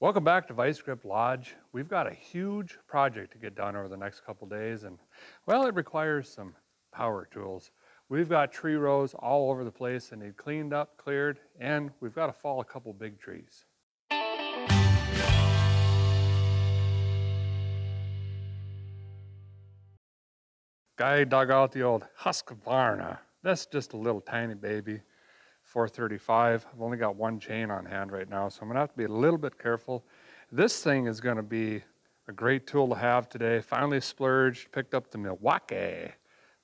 Welcome back to Vice Grip Lodge. We've got a huge project to get done over the next couple days, and well, it requires some power tools. We've got tree rows all over the place and need cleaned up, cleared, and we've got to fall a couple big trees. Guy dug out the old Husqvarna. That's just a little tiny baby, 435. I've only got one chain on hand right now, so I'm gonna have to be a little bit careful. This thing is gonna be a great tool to have today. Finally splurged, picked up the Milwaukee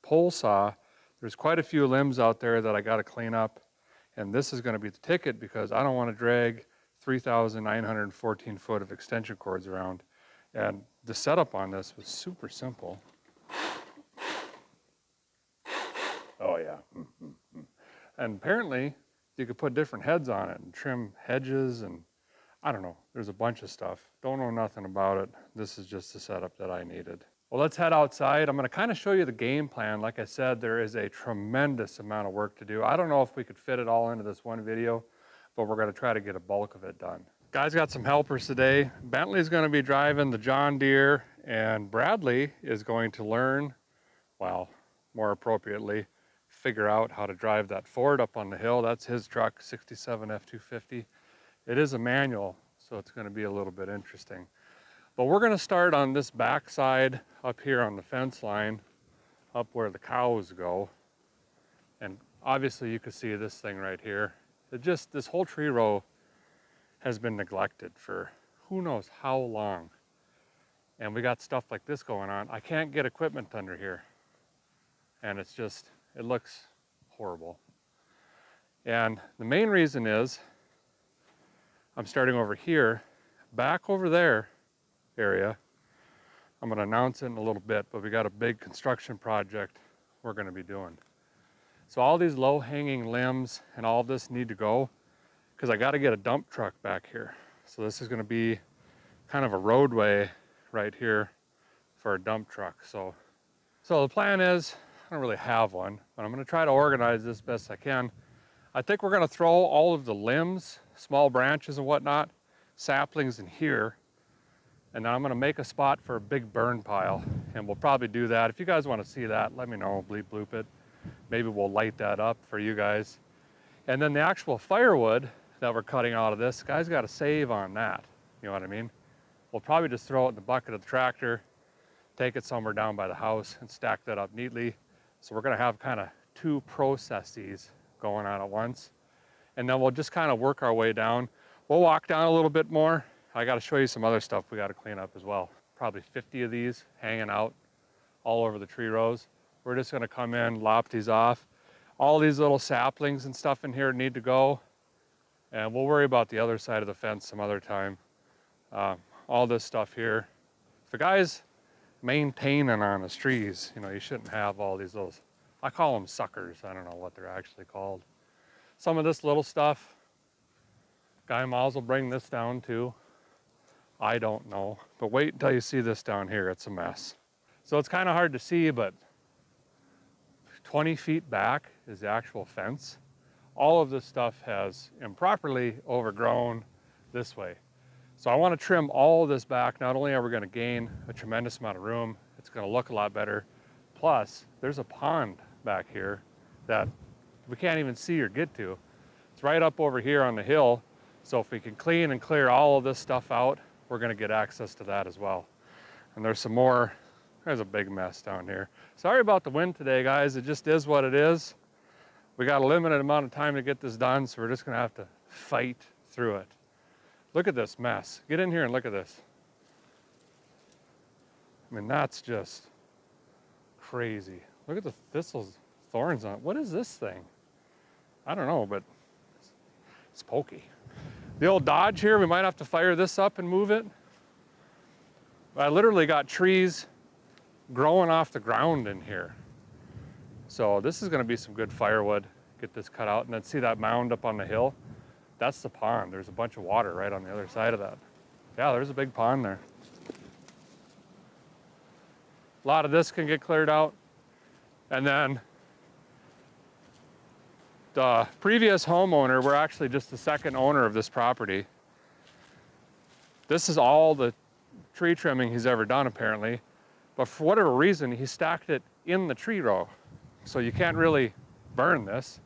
pole saw. There's quite a few limbs out there that I gotta clean up, and this is gonna be the ticket because I don't wanna drag 3,914 foot of extension cords around. And the setup on this was super simple. Oh yeah. And apparently you could put different heads on it and trim hedges and I don't know, there's a bunch of stuff. Don't know nothing about it. This is just the setup that I needed. Well, let's head outside. I'm gonna kind of show you the game plan. Like I said, there is a tremendous amount of work to do. I don't know if we could fit it all into this one video, but we're gonna try to get a bulk of it done. Guys got some helpers today. Bentley's gonna be driving the John Deere and Bradley is going to learn, well, more appropriately, figure out how to drive that Ford up on the hill. That's his truck, 67 F250. It is a manual, so it's going to be a little bit interesting. But we're going to start on this back side up here on the fence line, up where the cows go. And obviously you can see this thing right here. This whole tree row has been neglected for who knows how long. And we got stuff like this going on. I can't get equipment under here. And it's just, it looks horrible. And the main reason is, I'm starting over here, back over there area. I'm gonna announce it in a little bit, but we got a big construction project we're gonna be doing. So all these low hanging limbs and all this need to go, because I gotta get a dump truck back here. So this is gonna be kind of a roadway right here for a dump truck. So the plan is, I don't really have one, but I'm gonna try to organize this best I can. I think we're gonna throw all of the limbs, small branches and whatnot, saplings in here, and then I'm gonna make a spot for a big burn pile, and we'll probably do that. If you guys wanna see that, let me know, bleep bloop it. Maybe we'll light that up for you guys. And then the actual firewood that we're cutting out of this, guys gotta save on that, you know what I mean? We'll probably just throw it in the bucket of the tractor, take it somewhere down by the house and stack that up neatly. So we're gonna have kind of two processes going on at once. And then we'll just kind of work our way down. We'll walk down a little bit more. I gotta show you some other stuff we gotta clean up as well. Probably 50 of these hanging out all over the tree rows. We're just gonna come in, lop these off. All these little saplings and stuff in here need to go. And we'll worry about the other side of the fence some other time. All this stuff here. If the guy's maintaining on his trees, you know, you shouldn't have all these little, I call them suckers. I don't know what they're actually called. Some of this little stuff, Guy Miles will bring this down too. I don't know, but wait until you see this down here. It's a mess. So it's kind of hard to see, but 20 feet back is the actual fence. All of this stuff has improperly overgrown this way. So I want to trim all of this back. Not only are we going to gain a tremendous amount of room, it's going to look a lot better. Plus, there's a pond back here that we can't even see or get to. It's right up over here on the hill. So if we can clean and clear all of this stuff out, we're going to get access to that as well. And there's some more, there's a big mess down here. Sorry about the wind today, guys. It just is what it is. We got a limited amount of time to get this done, so we're just going to have to fight through it. Look at this mess. Get in here and look at this. I mean, that's just crazy. Look at the thistles, thorns on it. What is this thing? I don't know, but it's pokey. The old Dodge here, we might have to fire this up and move it. I literally got trees growing off the ground in here. So this is gonna be some good firewood. Get this cut out, and then see that mound up on the hill? That's the pond. There's a bunch of water right on the other side of that. Yeah, there's a big pond there. A lot of this can get cleared out. And then the previous homeowner, we're actually just the second owner of this property. This is all the tree trimming he's ever done apparently, but for whatever reason, he stacked it in the tree row. So you can't really burn this.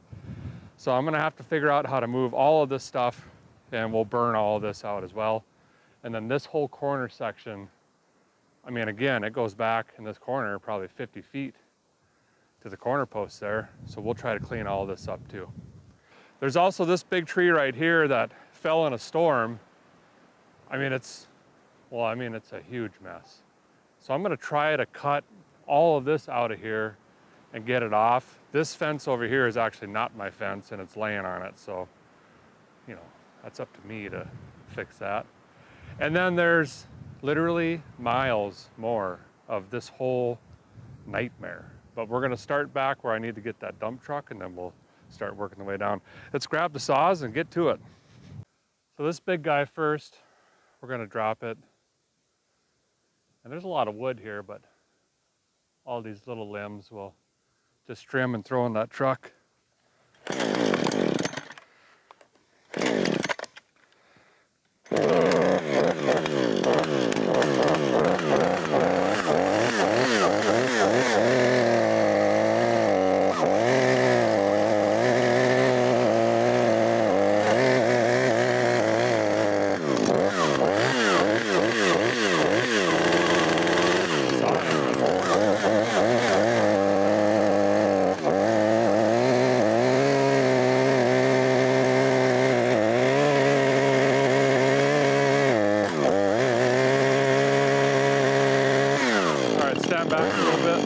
So I'm gonna have to figure out how to move all of this stuff, and we'll burn all of this out as well. And then this whole corner section, I mean, again, it goes back in this corner probably 50 feet to the corner post there. So we'll try to clean all this up too. There's also this big tree right here that fell in a storm. I mean, it's a huge mess. So I'm gonna try to cut all of this out of here and get it off. This fence over here is actually not my fence and it's laying on it. So, you know, that's up to me to fix that. And then there's literally miles more of this whole nightmare. But we're gonna start back where I need to get that dump truck, and then we'll start working the way down. Let's grab the saws and get to it. So this big guy first, we're gonna drop it. And there's a lot of wood here, but all these little limbs will just trim and throw in that truck. Stand back a little bit.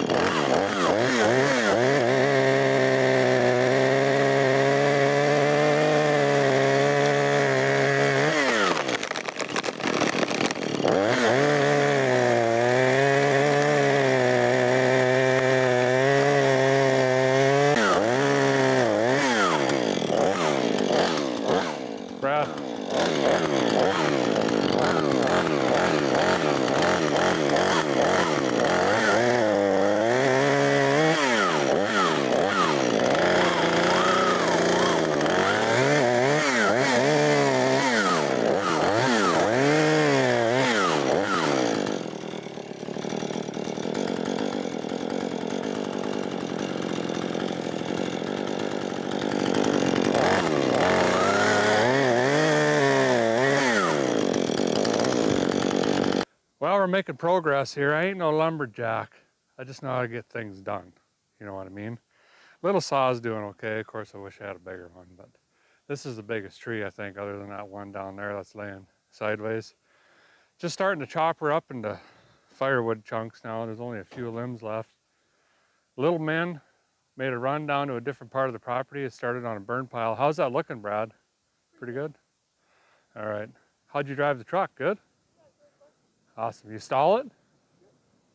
Brad. Well, we're making progress here. I ain't no lumberjack. I just know how to get things done. You know what I mean? Little saw's doing okay. Of course, I wish I had a bigger one, but this is the biggest tree, I think, other than that one down there that's laying sideways. Just starting to chop her up into firewood chunks now. There's only a few limbs left. Little men made a run down to a different part of the property. It started on a burn pile. How's that looking, Brad? Pretty good? All right. How'd you drive the truck? Good? Awesome. You stall it?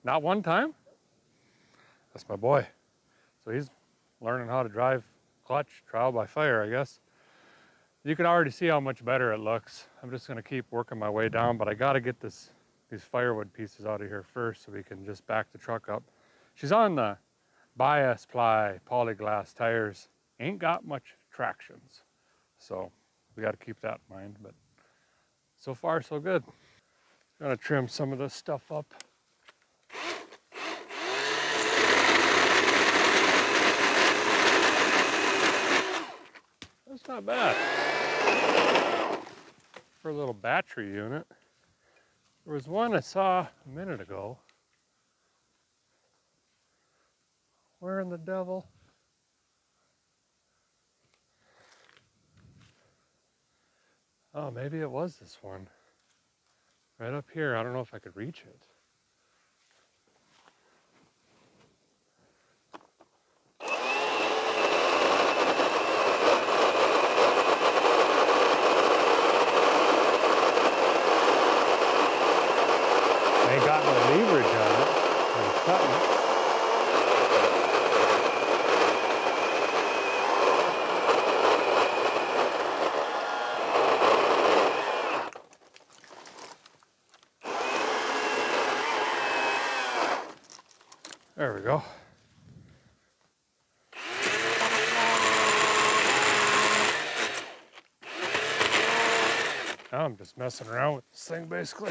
Not one time? That's my boy. So he's learning how to drive clutch, trial by fire, I guess. You can already see how much better it looks. I'm just gonna keep working my way down, but I gotta get these firewood pieces out of here first so we can just back the truck up. She's on the bias ply polyglass tires. Ain't got much tractions. So we gotta keep that in mind, but so far so good. Gotta trim some of this stuff up. That's not bad for a little battery unit. There was one I saw a minute ago. Where in the devil? Oh, maybe it was this one. Right up here. I don't know if I could reach it. I ain't got no leverage on it. I'm cutting. There we go. Now I'm just just messing around with this thing basically.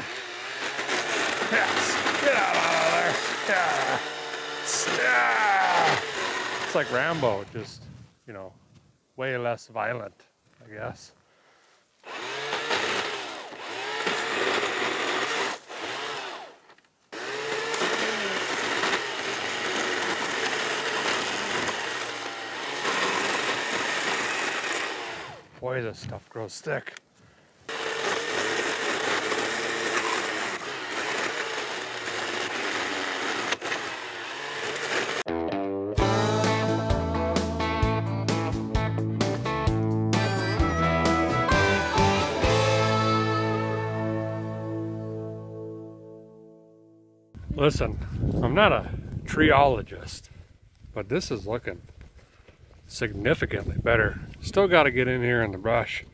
Yes, get out of there. Yeah. Yeah. It's like Rambo, just, you know, way less violent, I guess. Boy, this stuff grows thick. Listen, I'm not a treeologist, but this is looking significantly better. Still got to get in here in the brush.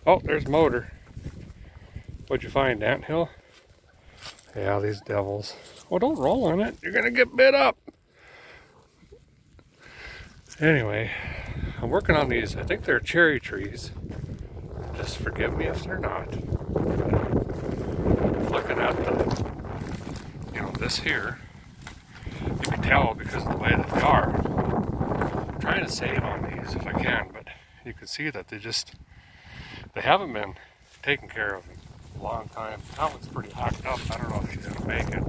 Oh, there's motor. What'd you find, anthill? Yeah, these devils. Oh, don't roll on it. You're gonna get bit up. Anyway, I'm working on these. I think they're cherry trees. Just forgive me if they're not. Looking at the, you know, this here, you can tell because of the way that they are. I'm trying to save on these if I can, but you can see that they haven't been taken care of in a long time. That one's pretty hacked up. I don't know if she's gonna make it.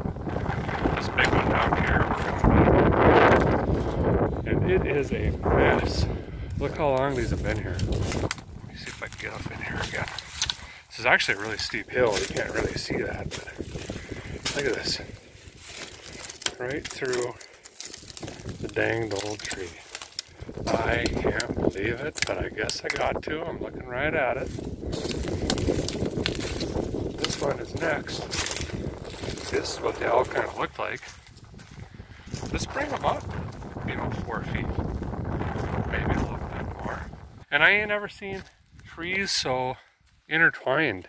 This big one down here, and it is a mess. Look how long these have been here. Let me see if I can get up in here again. This is actually a really steep hill. You can't really see that, but look at this. Right through the danged old tree. I can't believe it, but I guess I got to. I'm looking right at it. This one is next. This is what they all kind of look like. Let's bring them up, you know, 4 feet. Maybe a little bit more. And I ain't ever seen trees so intertwined.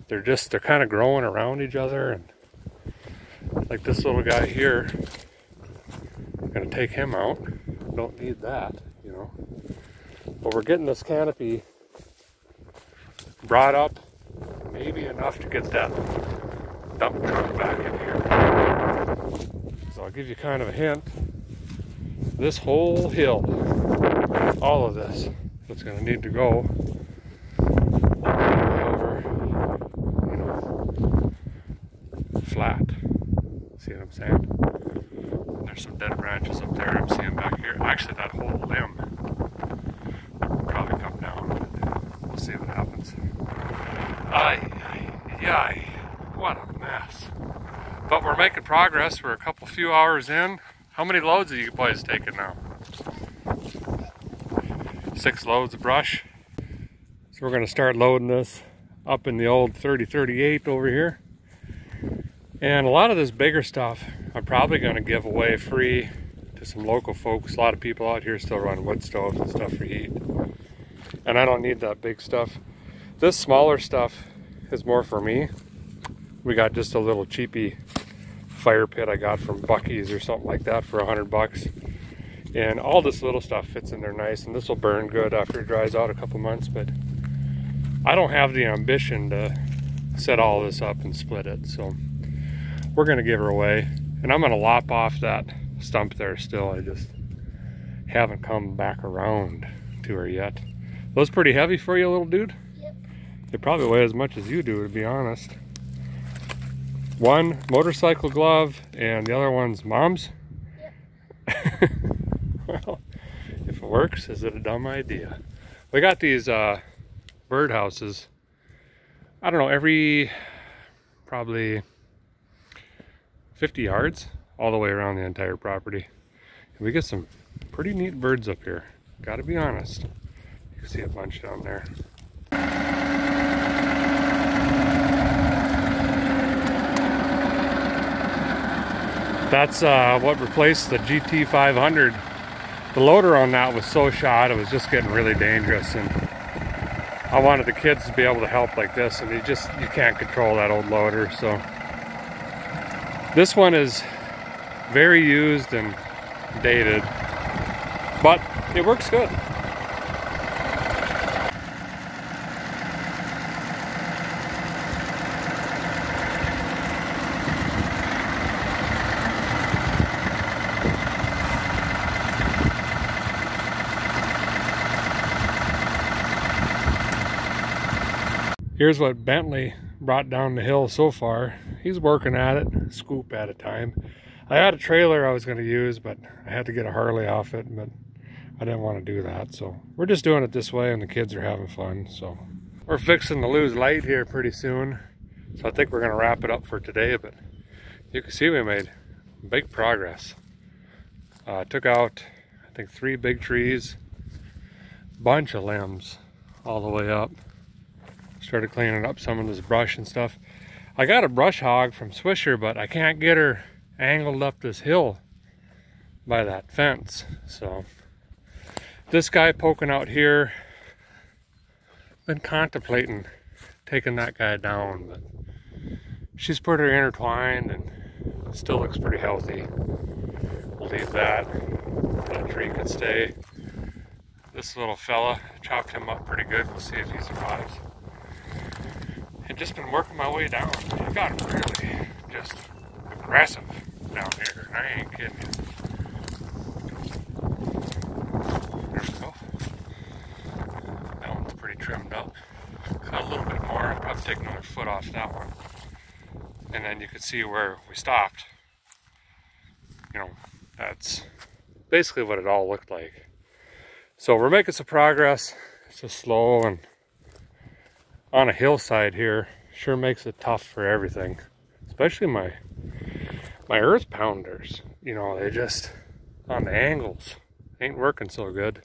They're kind of growing around each other, and like this little guy here, I'm gonna take him out. Don't need that, you know. But we're getting this canopy brought up, maybe enough to get that dump truck back in here. So I'll give you kind of a hint. This whole hill, all of this, it's gonna need to go over, you know, flat. See what I'm saying? There's some dead branches up there I'm seeing back here. Actually, that whole limb will probably come down, but we'll see what happens. What a mess. But we're making progress. We're a few hours in. How many loads are you boys taking now? 6 loads of brush. So we're gonna start loading this up in the old 3038 over here. And a lot of this bigger stuff I'm probably going to give away free to some local folks. A lot of people out here still run wood stoves and stuff for heat. And I don't need that big stuff. This smaller stuff is more for me. We got just a little cheapy fire pit I got from Buc-ee's or something like that for $100. And all this little stuff fits in there nice, and this will burn good after it dries out a couple months, but I don't have the ambition to set all this up and split it, so we're gonna give her away. And I'm gonna lop off that stump there still. I just haven't come back around to her yet. Those pretty heavy for you, little dude? Yep. They probably weigh as much as you do, to be honest. One motorcycle glove and the other one's mom's? Yep. Well, if it works, is it a dumb idea? We got these bird houses, I don't know, every probably 50 yards all the way around the entire property. And we get some pretty neat birds up here, gotta be honest. You can see a bunch down there. That's what replaced the GT500. The loader on that was so shot, it was just getting really dangerous, and I wanted the kids to be able to help like this, and you can't control that old loader. So this one is very used and dated, but it works good. Here's what Bentley brought down the hill so far. He's working at it, scoop at a time. I had a trailer I was going to use, but I had to get a Harley off it, but I didn't want to do that. So we're just doing it this way, and the kids are having fun. So we're fixing to lose light here pretty soon. So I think we're going to wrap it up for today, but you can see we made big progress. Took out, I think, 3 big trees, bunch of limbs all the way up. Started cleaning up some of this brush and stuff. I got a brush hog from Swisher, but I can't get her angled up this hill by that fence. So this guy poking out here, been contemplating taking that guy down, but she's pretty intertwined and still looks pretty healthy. We'll leave that. That tree could stay. This little fella, chopped him up pretty good. We'll see if he survives. And just been working my way down. I got really just aggressive down here. I ain't kidding you. There we go. That one's pretty trimmed up. Cut a little bit more. I'll probably take another foot off that one. And then you can see where we stopped. You know, that's basically what it all looked like. So we're making some progress. It's just slow, and on a hillside here sure makes it tough for everything, especially my earth pounders. You know, they just on the angles ain't working so good.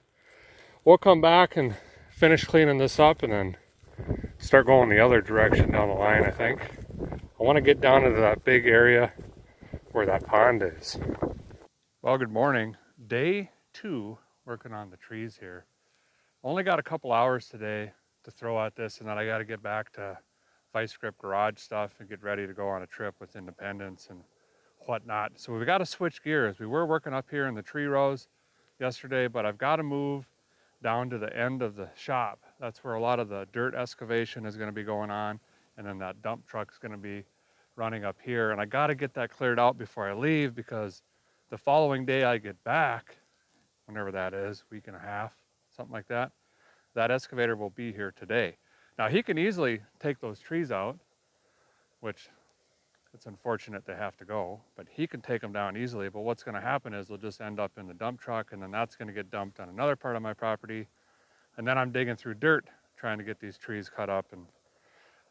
We'll come back and finish cleaning this up and then start going the other direction down the line. I think I want to get down into that big area where that pond is. Well, good morning. Day 2 working on the trees here. Only got a couple hours today to throw at this, and then I got to get back to vice grip garage stuff and get ready to go on a trip with Independence and whatnot. So we've got to switch gears. We were working up here in the tree rows yesterday, but I've got to move down to the end of the shop. That's where a lot of the dirt excavation is going to be going on, and then that dump truck is going to be running up here. And I got to get that cleared out before I leave, because the following day I get back, whenever that is, week and a half, something like that, that excavator will be here today. Now he can easily take those trees out, which it's unfortunate they have to go, but he can take them down easily. But what's going to happen is they'll just end up in the dump truck, and then that's going to get dumped on another part of my property. And then I'm digging through dirt trying to get these trees cut up and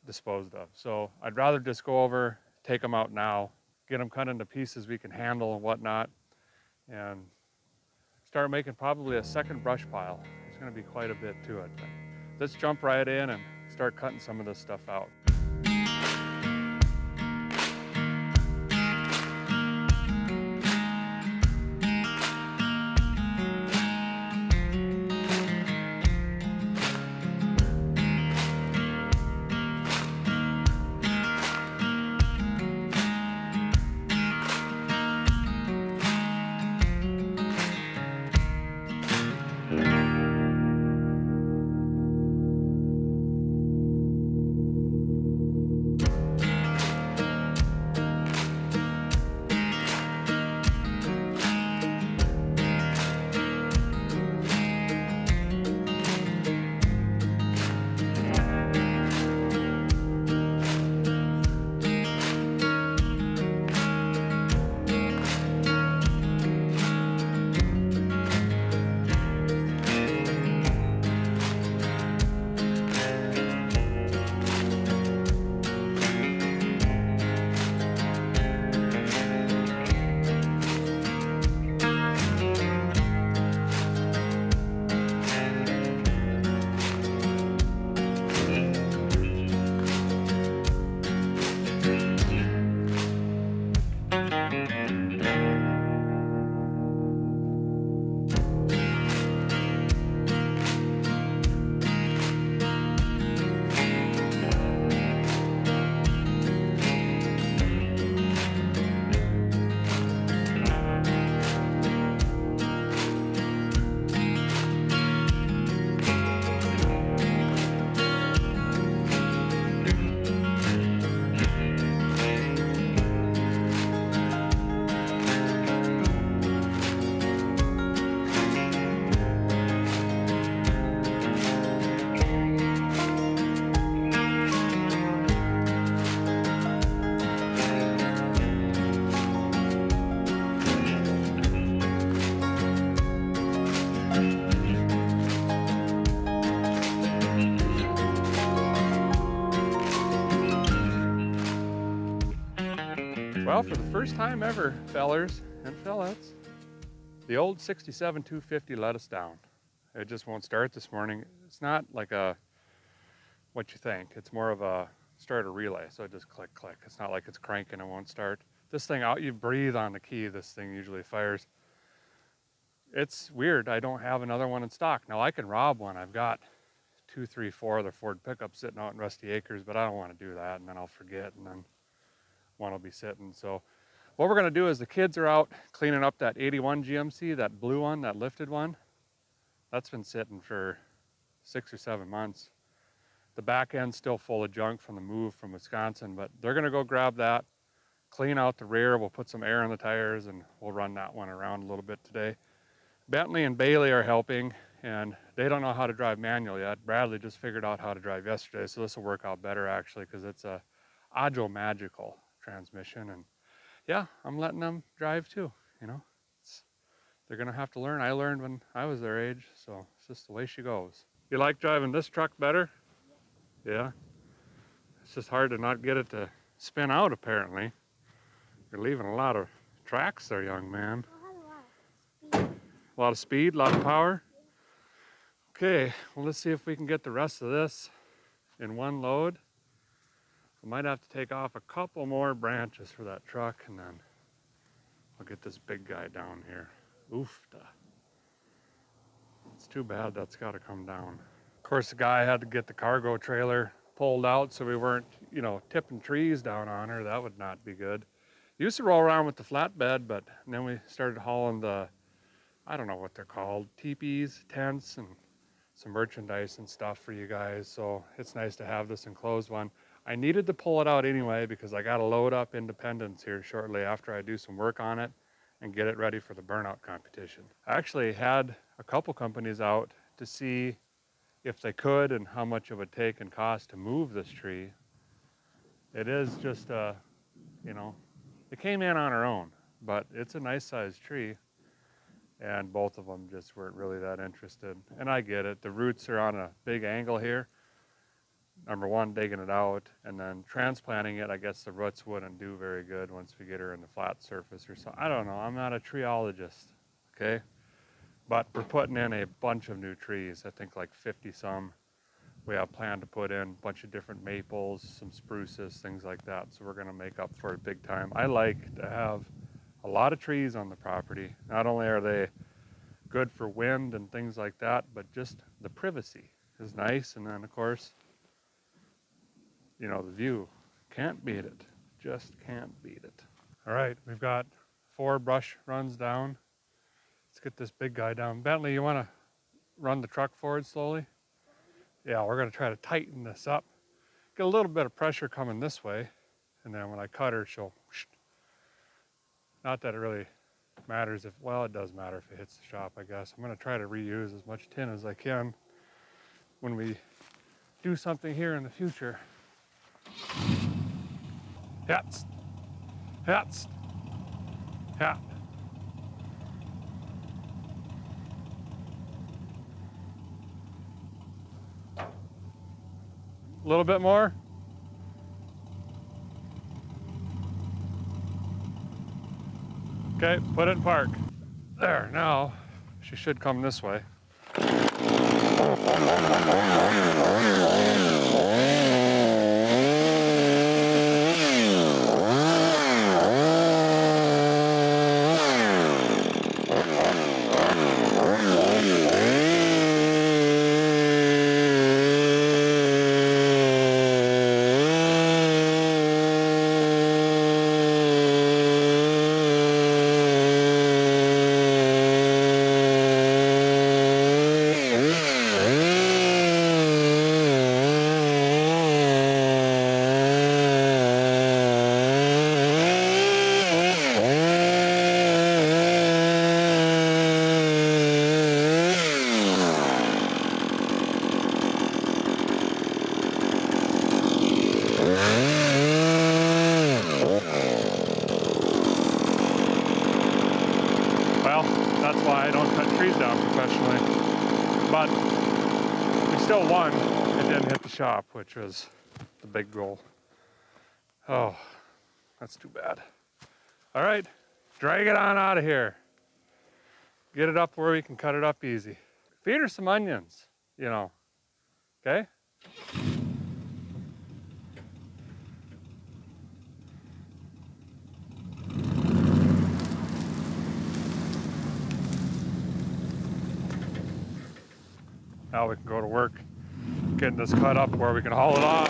disposed of. So I'd rather just go over, take them out now, get them cut into pieces we can handle and whatnot, and start making probably a second brush pile. There's going to be quite a bit to it. But let's jump right in and start cutting some of this stuff out. Well, for the first time ever, fellers and fellettes, the old 67 250 let us down. It just won't start this morning. It's not like a, what you think. It's more of a starter relay, so it just click, click. It's not like it's cranking, it won't start. This thing out, you breathe on the key, this thing usually fires. It's weird, I don't have another one in stock. Now I can rob one. I've got 2, 3, 4 other Ford pickups sitting out in Rusty Acres, but I don't want to do that, and then I'll forget, and then one will be sitting. So what we're gonna do is the kids are out cleaning up that 81 GMC, that blue one, that lifted one. That's been sitting for 6 or 7 months. The back end's still full of junk from the move from Wisconsin, but they're gonna go grab that, clean out the rear, we'll put some air in the tires, and we'll run that one around a little bit today. Bentley and Bailey are helping, and they don't know how to drive manual yet. Bradley just figured out how to drive yesterday, so this will work out better actually, because it's a Agile Magical transmission, and yeah, I'm letting them drive too, you know. They're gonna have to learn. I learned when I was their age, so it's just the way she goes. You like driving this truck better? Yeah? It's just hard to not get it to spin out apparently. You're leaving a lot of tracks there, young man. A lot of speed, a lot of power. Okay, well let's see if we can get the rest of this in one load. I might have to take off a couple more branches for that truck, and then I'll get this big guy down here. Oofta. It's too bad that's got to come down. Of course, the guy had to get the cargo trailer pulled out so we weren't, you know, tipping trees down on her. That would not be good. Used to roll around with the flatbed, but then we started hauling the, I don't know what they're called, teepees, tents, and some merchandise and stuff for you guys. So it's nice to have this enclosed one. I needed to pull it out anyway because I got to load up Independence here shortly after I do some work on it and get it ready for the burnout competition. I actually had a couple companies out to see if they could and how much it would take and cost to move this tree. It is just you know, it came in on our own, but it's a nice sized tree, and both of them just weren't really that interested. And I get it, the roots are on a big angle here. Number one, digging it out, and then transplanting it, I guess the roots wouldn't do very good once we get her in the flat surface or something. I don't know, I'm not a treeologist, okay? But we're putting in a bunch of new trees, I think like 50 some. We have planned to put in a bunch of different maples, some spruces, things like that. So we're gonna make up for it big time. I like to have a lot of trees on the property. Not only are they good for wind and things like that, but just the privacy is nice. And then of course, you know, the view, can't beat it, just can't beat it. All right, we've got 4 brush runs down. Let's get this big guy down. Bentley, you wanna run the truck forward slowly? Yeah, we're gonna try to tighten this up. Get a little bit of pressure coming this way, and then when I cut her, she'll, not that it really matters if, well, it does matter if it hits the shop, I guess. I'm gonna try to reuse as much tin as I can when we do something here in the future. Hats, hats, hat. A little bit more. Okay, put it in park. There, now she should come this way. That's why I don't cut trees down professionally. But we still won. It didn't hit the shop, which was the big goal. Oh, that's too bad. All right, drag it on out of here. Get it up where we can cut it up easy. Feed her some onions, you know, okay? Now we can go to work getting this cut up where we can haul it off.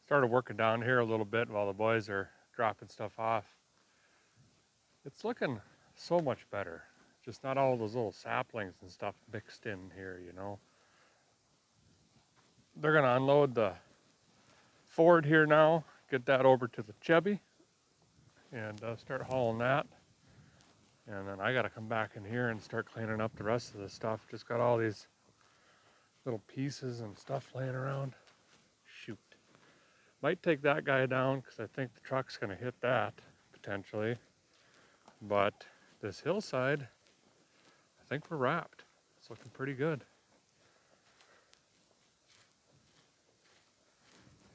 Started working down here a little bit while the boys are dropping stuff off. It's looking so much better. Just not all those little saplings and stuff mixed in here, you know. They're gonna unload the Ford here now, get that over to the Chevy, and start hauling that. And then I gotta come back in here and start cleaning up the rest of the stuff. Just got all these little pieces and stuff laying around. Shoot. Might take that guy down because I think the truck's gonna hit that potentially. But this hillside, I think we're wrapped. It's looking pretty good.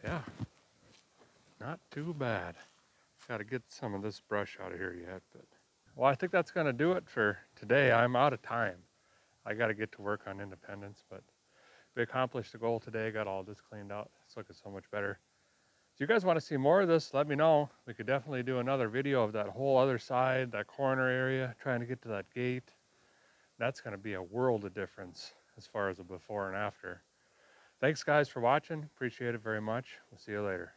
Yeah, not too bad. Got to get some of this brush out of here yet, but well, I think that's gonna do it for today. I'm out of time. I got to get to work on Independence, but we accomplished the goal today. Got all this cleaned out. It's looking so much better. If you guys want to see more of this, let me know. We could definitely do another video of that whole other side, that corner area, trying to get to that gate. That's going to be a world of difference as far as the before and after. Thanks guys for watching. Appreciate it very much. We'll see you later.